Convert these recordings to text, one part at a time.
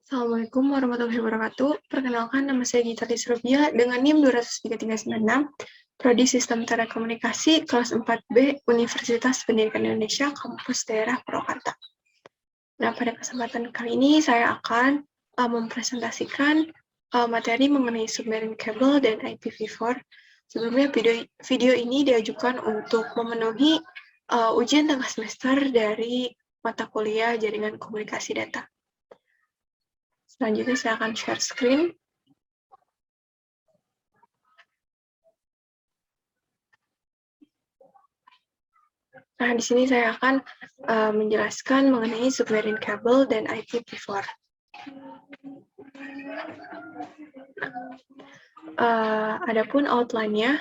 Assalamualaikum warahmatullahi wabarakatuh. Perkenalkan, nama saya Gita Disrobia dengan NIM 23396, Prodi Sistem Telekomunikasi, kelas 4B, Universitas Pendidikan Indonesia, Kampus Daerah Purwakarta. Nah, pada kesempatan kali ini saya akan mempresentasikan materi mengenai submarine cable dan IPv4. Sebelumnya, video ini diajukan untuk memenuhi ujian tengah semester dari mata kuliah Jaringan Komunikasi Data. Selanjutnya saya akan share screen. Nah, di sini saya akan menjelaskan mengenai submarine cable dan IPv4. Adapun outline-nya,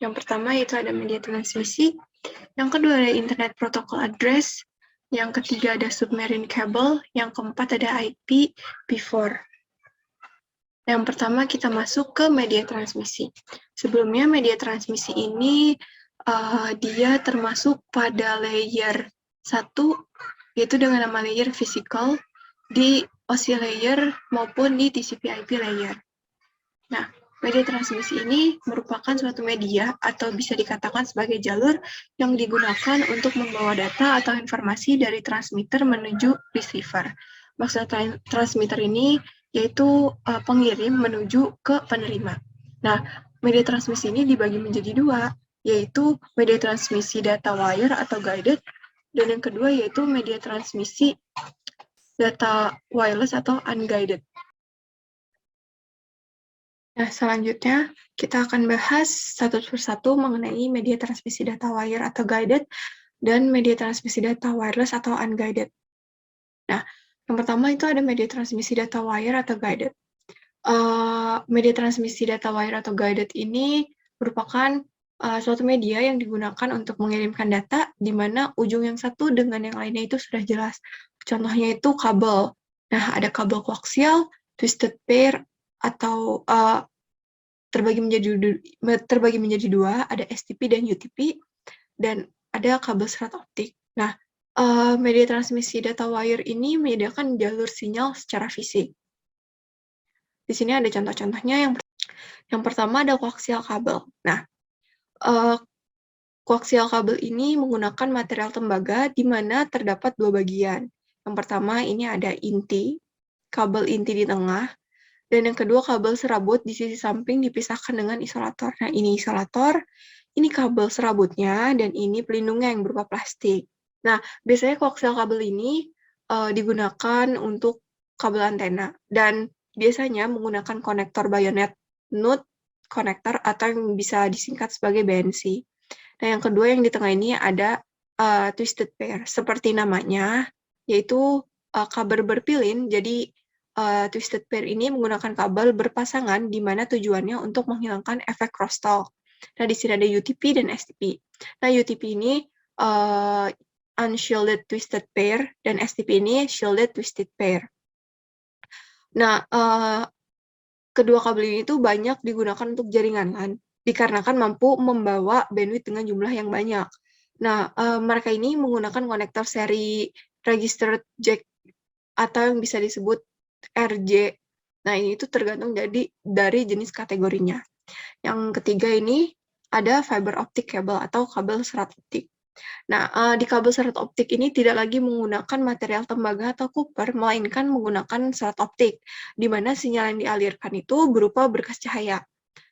yang pertama itu ada media transmisi, yang kedua ada internet protocol address, yang ketiga ada submarine cable, yang keempat ada IPv4. Yang pertama kita masuk ke media transmisi. Sebelumnya media transmisi ini dia termasuk pada layer 1, yaitu dengan nama layer physical, di OSI layer maupun di TCP/IP layer. Nah, media transmisi ini merupakan suatu media atau bisa dikatakan sebagai jalur yang digunakan untuk membawa data atau informasi dari transmitter menuju receiver. Maksud transmitter ini yaitu pengirim menuju ke penerima. Nah, media transmisi ini dibagi menjadi dua, yaitu media transmisi data wire atau guided, dan yang kedua yaitu media transmisi data wireless atau unguided. Nah, selanjutnya kita akan bahas satu persatu mengenai media transmisi data wire atau guided dan media transmisi data wireless atau unguided. Nah, yang pertama itu ada media transmisi data wire atau guided. Media transmisi data wire atau guided ini merupakan suatu media yang digunakan untuk mengirimkan data di mana ujung yang satu dengan yang lainnya itu sudah jelas. Contohnya itu kabel. Nah, ada kabel koaksial, twisted pair, atau terbagi menjadi dua, ada STP dan UTP, dan ada kabel serat optik. Nah, media transmisi data wire ini menyediakan jalur sinyal secara fisik. Di sini ada contoh-contohnya. Yang pertama ada koaksial kabel. Nah, koaksial kabel ini menggunakan material tembaga di mana terdapat dua bagian. Yang pertama ini ada inti, kabel inti di tengah, dan yang kedua kabel serabut di sisi samping dipisahkan dengan isolator. Nah, ini isolator, ini kabel serabutnya, dan ini pelindungnya yang berupa plastik. Nah, biasanya koaksial kabel ini digunakan untuk kabel antena, dan biasanya menggunakan konektor bayonet node konektor atau yang bisa disingkat sebagai BNC. Nah, yang kedua yang di tengah ini ada twisted pair, seperti namanya, yaitu kabel berpilin. Jadi, twisted pair ini menggunakan kabel berpasangan di mana tujuannya untuk menghilangkan efek crosstalk. Nah, di sini ada UTP dan STP. Nah, UTP ini unshielded twisted pair, dan STP ini shielded twisted pair. Nah, kedua kabel ini tuh banyak digunakan untuk jaringan LAN, dikarenakan mampu membawa bandwidth dengan jumlah yang banyak. Nah, mereka ini menggunakan konektor seri registered jack atau yang bisa disebut RJ. Nah, ini itu tergantung dari jenis kategorinya. Yang ketiga ini ada fiber optic cable atau kabel serat optik. Nah, di kabel serat optik ini tidak lagi menggunakan material tembaga atau copper, melainkan menggunakan serat optik, di mana sinyal yang dialirkan itu berupa berkas cahaya.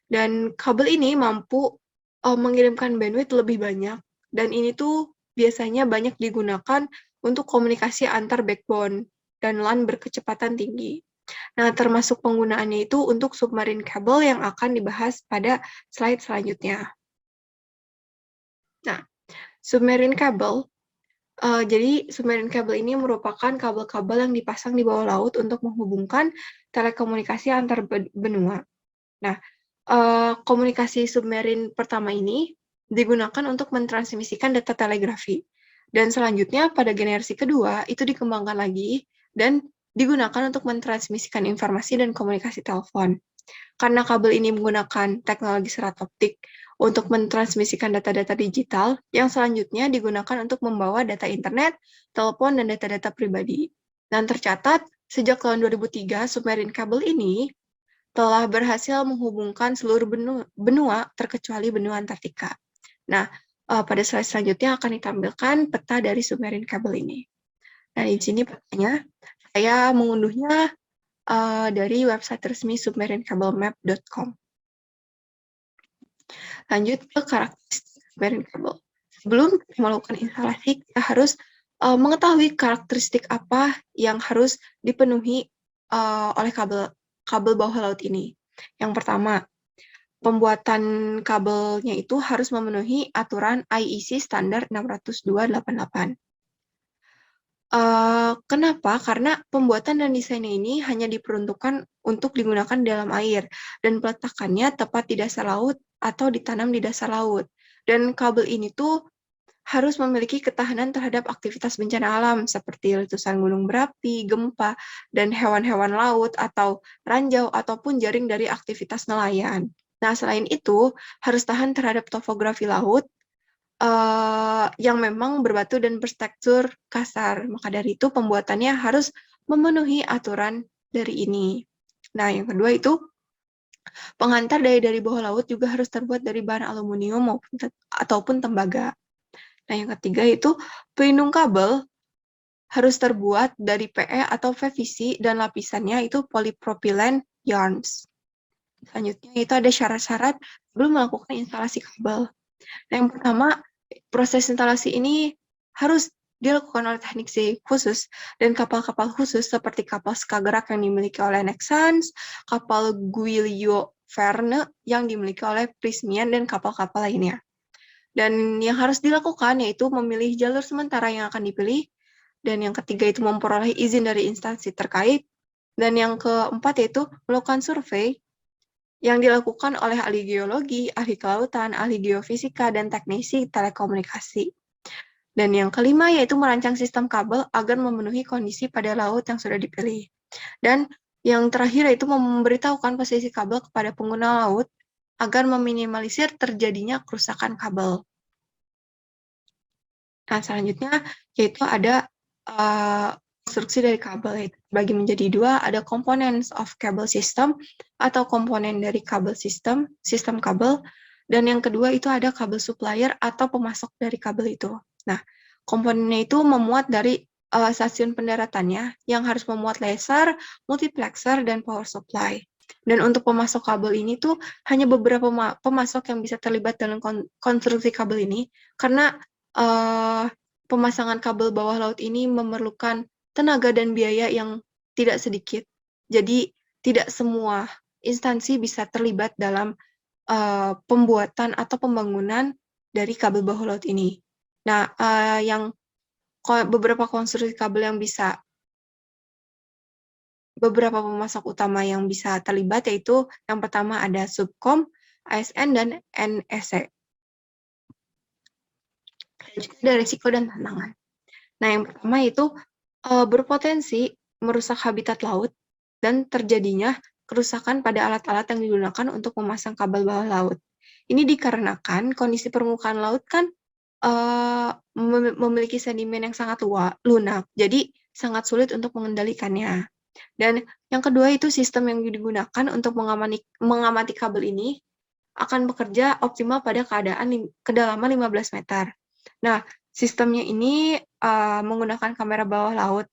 Dan kabel ini mampu mengirimkan bandwidth lebih banyak, dan ini tuh biasanya banyak digunakan untuk komunikasi antar backbone dan LAN berkecepatan tinggi. Nah, termasuk penggunaannya itu untuk submarine cable yang akan dibahas pada slide selanjutnya. Nah, submarine cable, jadi submarine cable ini merupakan kabel-kabel yang dipasang di bawah laut untuk menghubungkan telekomunikasi antar benua. Nah, komunikasi submarine pertama ini digunakan untuk mentransmisikan data telegrafi. Dan selanjutnya pada generasi kedua itu dikembangkan lagi dan digunakan untuk mentransmisikan informasi dan komunikasi telepon. Karena kabel ini menggunakan teknologi serat optik untuk mentransmisikan data-data digital yang selanjutnya digunakan untuk membawa data internet, telepon, dan data-data pribadi. Dan tercatat Sejak tahun 2003, submarine cable ini telah berhasil menghubungkan seluruh benua terkecuali benua Antartika. Nah, pada slide selanjutnya akan ditampilkan peta dari submarine cable ini. Nah, di sini petanya saya mengunduhnya dari website resmi submarinecablemap.com. Lanjut ke karakteristik submarine cable. Sebelum melakukan instalasi, kita harus mengetahui karakteristik apa yang harus dipenuhi oleh kabel bawah laut ini. Yang pertama, pembuatan kabelnya itu harus memenuhi aturan IEC standar 60288. Kenapa? Karena pembuatan dan desainnya ini hanya diperuntukkan untuk digunakan di dalam air, dan peletakannya tepat di dasar laut atau ditanam di dasar laut. Dan kabel ini tuh harus memiliki ketahanan terhadap aktivitas bencana alam seperti letusan gunung berapi, gempa, dan hewan-hewan laut atau ranjau ataupun jaring dari aktivitas nelayan. Nah, selain itu, harus tahan terhadap topografi laut yang memang berbatu dan bertekstur kasar. Maka dari itu, pembuatannya harus memenuhi aturan dari ini. Nah, yang kedua itu, penghantar dari bawah laut juga harus terbuat dari bahan aluminium ataupun tembaga. Nah, yang ketiga itu pelindung kabel harus terbuat dari PE atau PVC dan lapisannya itu polypropylene yarns. Selanjutnya itu ada syarat-syarat sebelum melakukan instalasi kabel. Nah, yang pertama, proses instalasi ini harus dilakukan oleh teknik khusus dan kapal-kapal khusus seperti kapal Skagerrak yang dimiliki oleh Nexans, kapal Giulio Verne yang dimiliki oleh Prysmian, dan kapal-kapal lainnya. Dan yang harus dilakukan yaitu memilih jalur sementara yang akan dipilih, dan yang ketiga itu memperoleh izin dari instansi terkait, dan yang keempat yaitu melakukan survei yang dilakukan oleh ahli geologi, ahli kelautan, ahli geofisika, dan teknisi telekomunikasi. Dan yang kelima yaitu merancang sistem kabel agar memenuhi kondisi pada laut yang sudah dipilih. Dan yang terakhir yaitu memberitahukan posisi kabel kepada pengguna laut agar meminimalisir terjadinya kerusakan kabel. Nah, selanjutnya yaitu ada konstruksi dari kabel, yaitu dibagi menjadi dua, ada components of cable system atau komponen dari kabel sistem kabel, dan yang kedua itu ada kabel supplier atau pemasok dari kabel itu. Nah, komponennya itu memuat dari stasiun pendaratannya yang harus memuat laser, multiplexer, dan power supply. Dan untuk pemasok kabel ini tuh hanya beberapa pemasok yang bisa terlibat dalam konstruksi kabel ini, karena pemasangan kabel bawah laut ini memerlukan tenaga dan biaya yang tidak sedikit. Jadi, tidak semua instansi bisa terlibat dalam pembuatan atau pembangunan dari kabel bawah laut ini. Nah, beberapa konstruksi kabel yang bisa, beberapa pemasok utama yang bisa terlibat yaitu yang pertama ada Subcom, ASN, dan NSE. Juga ada risiko dan tantangan. Nah, yang pertama itu berpotensi merusak habitat laut dan terjadinya kerusakan pada alat-alat yang digunakan untuk memasang kabel bawah laut. Ini dikarenakan kondisi permukaan laut kan memiliki sedimen yang sangat lunak, jadi sangat sulit untuk mengendalikannya. Dan yang kedua itu sistem yang digunakan untuk mengamati kabel ini akan bekerja optimal pada kedalaman 15 meter. Nah, sistemnya ini menggunakan kamera bawah laut,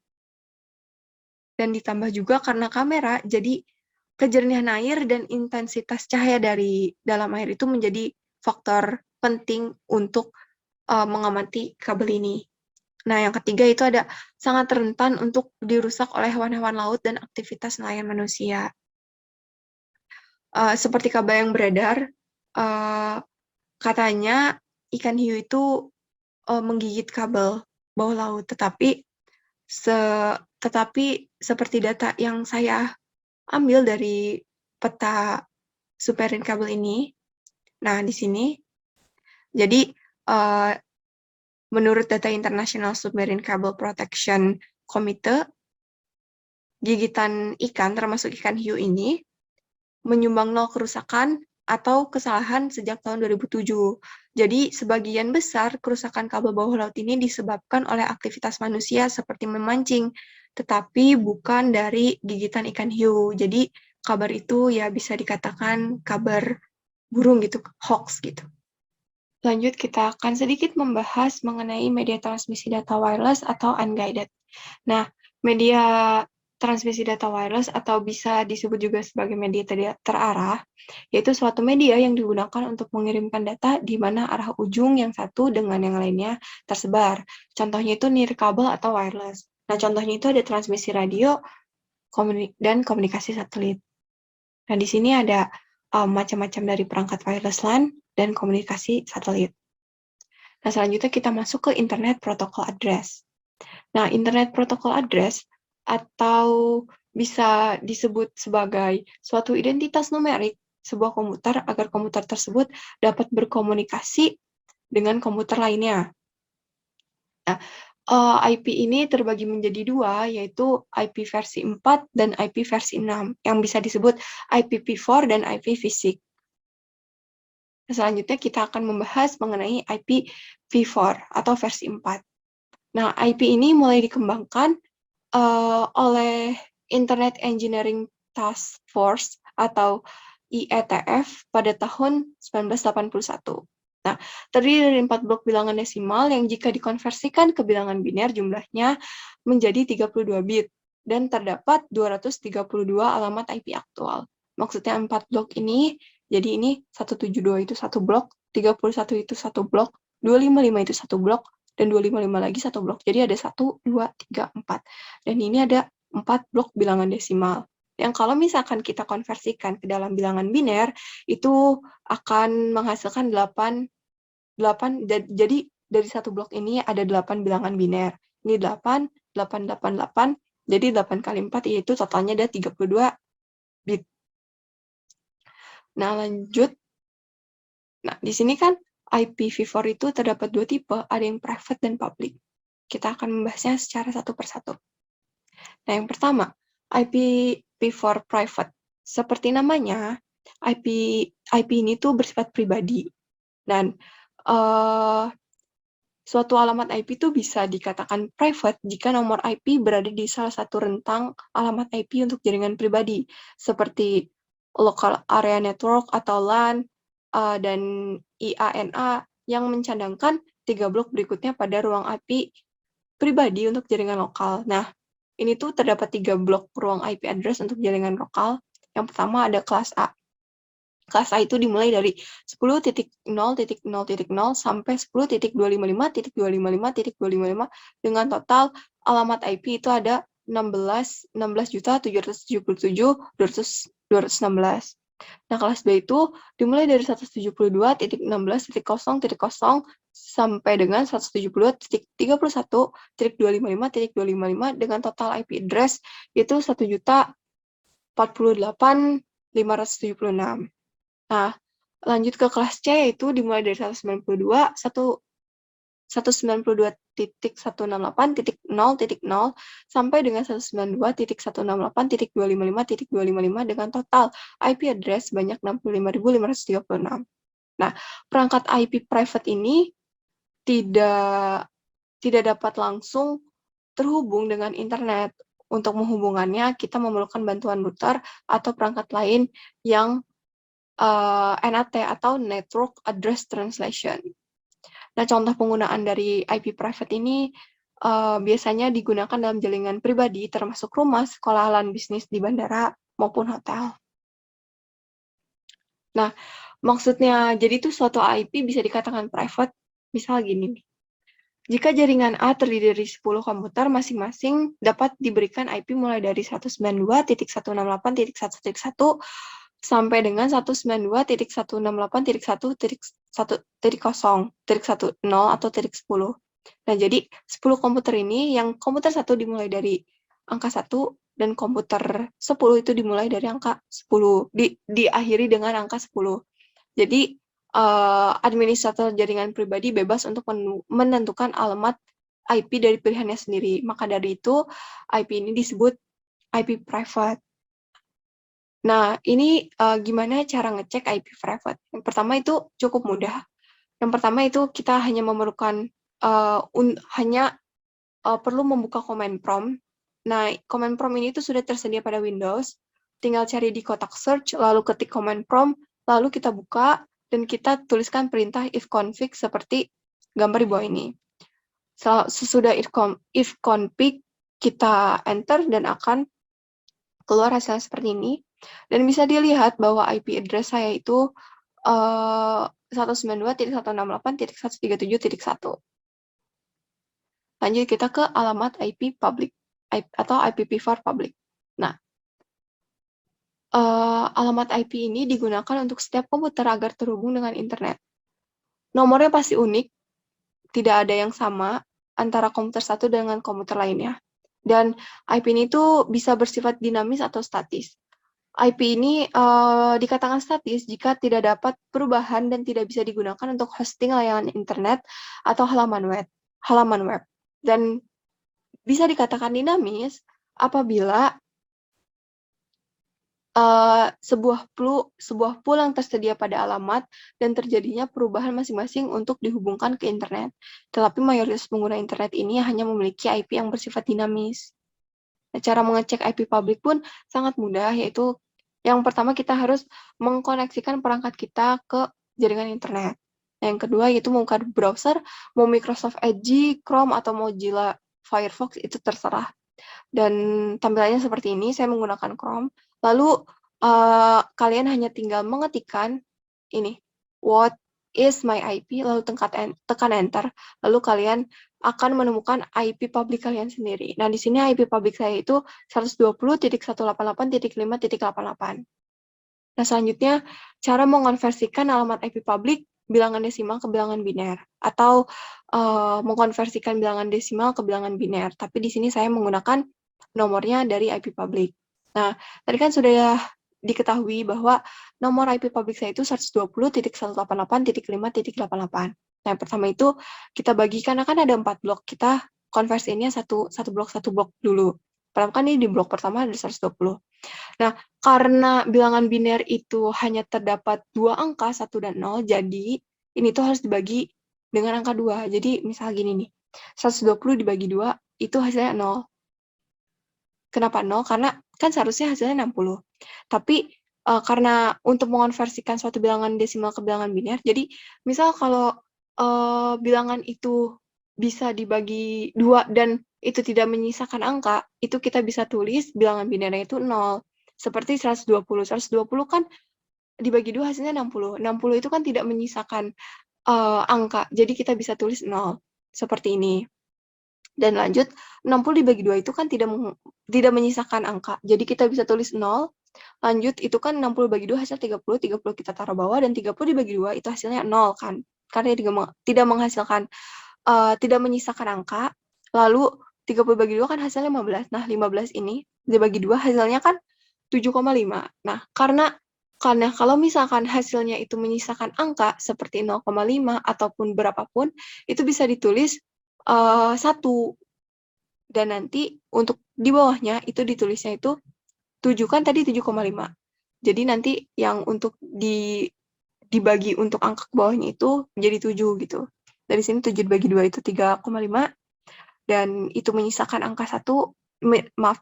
dan ditambah juga karena kamera, jadi kejernihan air dan intensitas cahaya dari dalam air itu menjadi faktor penting untuk mengamati kabel ini. Nah, yang ketiga itu ada sangat rentan untuk dirusak oleh hewan-hewan laut dan aktivitas nelayan manusia. Seperti kabar yang beredar, katanya ikan hiu itu menggigit kabel bawah laut, tetapi seperti data yang saya ambil dari peta submarine kabel ini, nah di sini, jadi menurut data International Submarine Cable Protection Committee, gigitan ikan termasuk ikan hiu ini menyumbang 0 kerusakan atau kesalahan sejak tahun 2007. Jadi, sebagian besar kerusakan kabel bawah laut ini disebabkan oleh aktivitas manusia seperti memancing tetapi bukan dari gigitan ikan hiu. Jadi kabar itu ya bisa dikatakan kabar burung gitu, hoax gitu. Lanjut, kita akan sedikit membahas mengenai media transmisi data wireless atau unguided. Nah, media transmisi data wireless atau bisa disebut juga sebagai media terarah, yaitu suatu media yang digunakan untuk mengirimkan data di mana arah ujung yang satu dengan yang lainnya tersebar. Contohnya itu nirkabel atau wireless. Nah, contohnya itu ada transmisi radio dan komunikasi satelit. Nah, di sini ada macam-macam dari perangkat wireless LAN dan komunikasi satelit. Nah, selanjutnya kita masuk ke Internet Protocol Address. Nah, Internet Protocol Address atau bisa disebut sebagai suatu identitas numerik sebuah komputer agar komputer tersebut dapat berkomunikasi dengan komputer lainnya. Nah, IP ini terbagi menjadi dua, yaitu IP versi 4 dan IP versi 6, yang bisa disebut IPv4 dan IPv6. Selanjutnya kita akan membahas mengenai IPv4 atau versi 4. Nah, IP ini mulai dikembangkan oleh Internet Engineering Task Force atau IETF pada tahun 1981. Nah, terdiri dari 4 blok bilangan desimal yang jika dikonversikan ke bilangan biner jumlahnya menjadi 32 bit dan terdapat 232 alamat IP aktual. Maksudnya 4 blok ini, jadi ini 172 itu satu blok, 31 itu satu blok, 255 itu satu blok, dan 255 lagi satu blok. Jadi ada 1, 2, 3, 4. Dan ini ada 4 blok bilangan desimal. Yang kalau misalkan kita konversikan ke dalam bilangan biner, itu akan menghasilkan 8, jadi dari satu blok ini ada 8 bilangan biner. Ini 8, 8, 8, 8, jadi 8 kali 4 yaitu totalnya ada 32 bit. Nah, lanjut. Nah, di sini kan IPv4 itu terdapat dua tipe, ada yang private dan public. Kita akan membahasnya secara satu persatu. Nah, yang pertama, IPv4 private. Seperti namanya, IP ini tuh bersifat pribadi. Dan suatu alamat IP itu bisa dikatakan private jika nomor IP berada di salah satu rentang alamat IP untuk jaringan pribadi, seperti Local Area Network atau LAN, dan IANA yang mencadangkan 3 blok berikutnya pada ruang IP pribadi untuk jaringan lokal. Nah, ini tuh terdapat 3 blok ruang IP address untuk jaringan lokal. Yang pertama ada kelas A. Kelas A itu dimulai dari 10.0.0.0 sampai 10.255.255.255 dengan total alamat IP itu ada 16.777.216. Nah, kelas B itu dimulai dari 172.16.0.0 sampai dengan 172.31.255.255 dengan total IP address itu 1.048.576. Nah, lanjut ke kelas C yaitu dimulai dari 192.168.0.0 sampai dengan 192.168.255.255 dengan total IP address sebanyak 65.536. Nah, perangkat IP private ini tidak dapat langsung terhubung dengan internet. Untuk menghubungannya, kita memerlukan bantuan router atau perangkat lain yang NAT atau Network Address Translation. Nah, contoh penggunaan dari IP private ini biasanya digunakan dalam jaringan pribadi, termasuk rumah, sekolah, LAN bisnis di bandara, maupun hotel. Nah, maksudnya, jadi itu suatu IP bisa dikatakan private, misal gini. Jika jaringan A terdiri dari 10 komputer, masing-masing dapat diberikan IP mulai dari 192.168.1.1 sampai dengan 192.168.1.0 atau 10. Nah, jadi 10 komputer ini, yang komputer 1 dimulai dari angka 1, dan komputer 10 itu dimulai dari angka 10, diakhiri dengan angka 10. Jadi, administrator jaringan pribadi bebas untuk menentukan alamat IP dari pilihannya sendiri. Maka dari itu, IP ini disebut IP private. Nah, ini gimana cara ngecek IP private? Yang pertama itu cukup mudah. Yang pertama itu kita hanya memerlukan perlu membuka command prompt Nah, command prompt ini tuh sudah tersedia pada Windows. Tinggal cari di kotak search, lalu ketik command prompt, lalu kita buka, dan kita tuliskan perintah ifconfig seperti gambar di bawah ini. Sesudah ifconfig, kita enter dan akan keluar hasil seperti ini. Dan bisa dilihat bahwa IP address saya itu 192.168.137.1. Lanjut kita ke alamat IP public atau IPv4 public. Nah, alamat IP ini digunakan untuk setiap komputer agar terhubung dengan internet. Nomornya pasti unik, tidak ada yang sama antara komputer satu dengan komputer lainnya. Dan IP ini tuh bisa bersifat dinamis atau statis. IP ini dikatakan statis jika tidak dapat perubahan dan tidak bisa digunakan untuk hosting layanan internet atau halaman web. Dan bisa dikatakan dinamis apabila sebuah pool yang tersedia pada alamat dan terjadinya perubahan masing-masing untuk dihubungkan ke internet. Tetapi mayoritas pengguna internet ini hanya memiliki IP yang bersifat dinamis. Nah, cara mengecek IP public pun sangat mudah, yaitu yang pertama kita harus mengkoneksikan perangkat kita ke jaringan internet. Yang kedua yaitu membuka browser, mau Microsoft Edge, Chrome, atau Mozilla Firefox, itu terserah. Dan tampilannya seperti ini, saya menggunakan Chrome. Lalu kalian hanya tinggal mengetikkan ini, what is my IP, lalu tekan enter, lalu kalian akan menemukan IP public kalian sendiri. Nah, di sini IP public saya itu 120.168.5.88. Nah, selanjutnya, cara mengonversikan alamat IP public bilangan desimal ke bilangan biner, atau mengkonversikan bilangan desimal ke bilangan biner. Tapi di sini saya menggunakan nomornya dari IP public. Nah, tadi kan sudah diketahui bahwa nomor IP public saya itu 120.168.5.88. Nah, yang pertama itu kita bagi, karena kan ada 4 blok, kita konversinya satu blok dulu. Pertama kan ini di blok pertama ada 120. Nah, karena bilangan biner itu hanya terdapat 2 angka, 1 dan 0, jadi ini tuh harus dibagi dengan angka 2. Jadi, misal gini nih, 120 dibagi 2, itu hasilnya 0. Kenapa 0? Karena kan seharusnya hasilnya 60. Tapi karena untuk mengonversikan suatu bilangan desimal ke bilangan biner, jadi misal kalau bilangan itu bisa dibagi 2 dan itu tidak menyisakan angka, itu kita bisa tulis bilangan binernya itu 0. Seperti 120. 120 kan dibagi 2 hasilnya 60. 60 itu kan tidak menyisakan angka, jadi kita bisa tulis 0. Seperti ini. Dan lanjut, 60 dibagi 2 itu kan tidak menyisakan angka. Jadi kita bisa tulis 0. Lanjut, itu kan 60 bagi 2 hasil 30. 30 kita taruh bawah, dan 30 dibagi 2 itu hasilnya 0 kan. Karena tidak menghasilkan, tidak menyisakan angka. Lalu 30 bagi 2 kan hasilnya 15. Nah, 15 ini dibagi 2 hasilnya kan 7,5. Nah, karena kalau misalkan hasilnya itu menyisakan angka seperti 0,5 ataupun berapapun, itu bisa ditulis 1. Dan nanti untuk di bawahnya itu ditulisnya itu 7, kan tadi 7,5. Jadi nanti yang untuk dibagi untuk angka ke bawahnya itu menjadi 7 gitu. Dari sini 7 dibagi 2 itu 3,5. Dan itu menyisakan angka 1,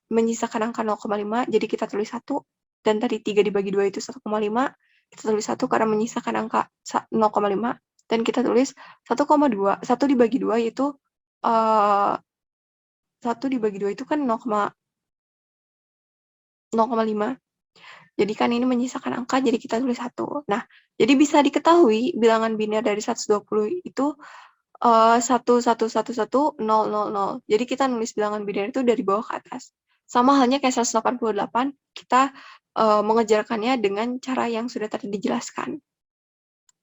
menyisakan angka 0,5, jadi kita tulis 1. Dan tadi 3 dibagi 2 itu 1,5, kita tulis 1 karena menyisakan angka 0,5. Dan kita tulis 1,2, 1 dibagi 2 yaitu 1 dibagi 2 itu kan 0,5. Jadi kan ini menyisakan angka, jadi kita tulis 1. Nah, jadi bisa diketahui bilangan biner dari 120 itu 1111000. Jadi kita nulis bilangan biner itu dari bawah ke atas. Sama halnya kayak 188, kita mengejarkannya dengan cara yang sudah tadi dijelaskan.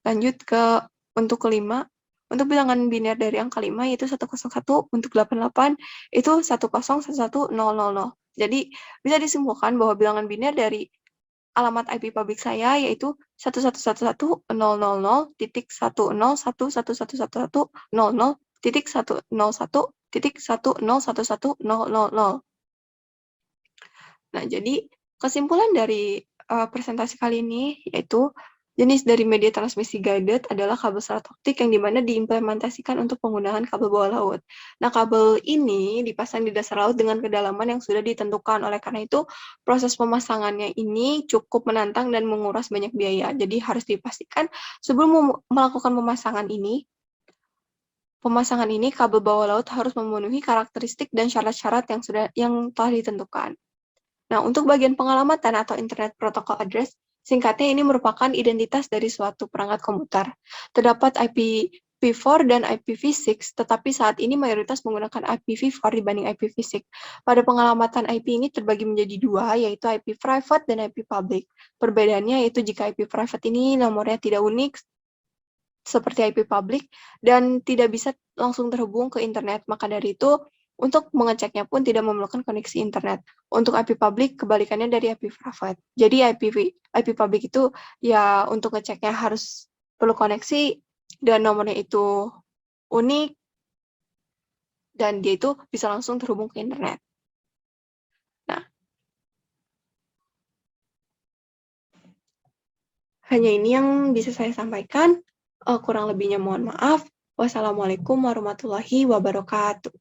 Lanjut ke untuk kelima, untuk bilangan biner dari angka 5 yaitu 101, untuk 88 itu 1011000. Jadi bisa disimpulkan bahwa bilangan biner dari alamat IP public saya yaitu 1111000.101.101.00.101.101.101.101.100. Nah, jadi kesimpulan dari presentasi kali ini yaitu Jenis dari media transmisi guided adalah kabel serat optik yang dimana diimplementasikan untuk penggunaan kabel bawah laut. Nah, kabel ini dipasang di dasar laut dengan kedalaman yang sudah ditentukan. Oleh karena itu, proses pemasangannya ini cukup menantang dan menguras banyak biaya. Jadi harus dipastikan sebelum melakukan pemasangan ini, kabel bawah laut harus memenuhi karakteristik dan syarat-syarat yang telah ditentukan. Nah, untuk bagian pengalamatan atau Internet Protocol Address, singkatnya ini merupakan identitas dari suatu perangkat komputer. Terdapat IPv4 dan IPv6, tetapi saat ini mayoritas menggunakan IPv4 dibanding IPv6. Pada pengalamatan IP ini terbagi menjadi dua, yaitu IP private dan IP public. Perbedaannya yaitu jika IP private ini nomornya tidak unik, seperti IP public, dan tidak bisa langsung terhubung ke internet. Maka dari itu, untuk mengeceknya pun tidak memerlukan koneksi internet. Untuk IP public, kebalikannya dari IP private. Jadi IP public itu ya untuk ngeceknya harus perlu koneksi, dan nomornya itu unik, dan dia itu bisa langsung terhubung ke internet. Nah, hanya ini yang bisa saya sampaikan. Kurang lebihnya mohon maaf. Wassalamualaikum warahmatullahi wabarakatuh.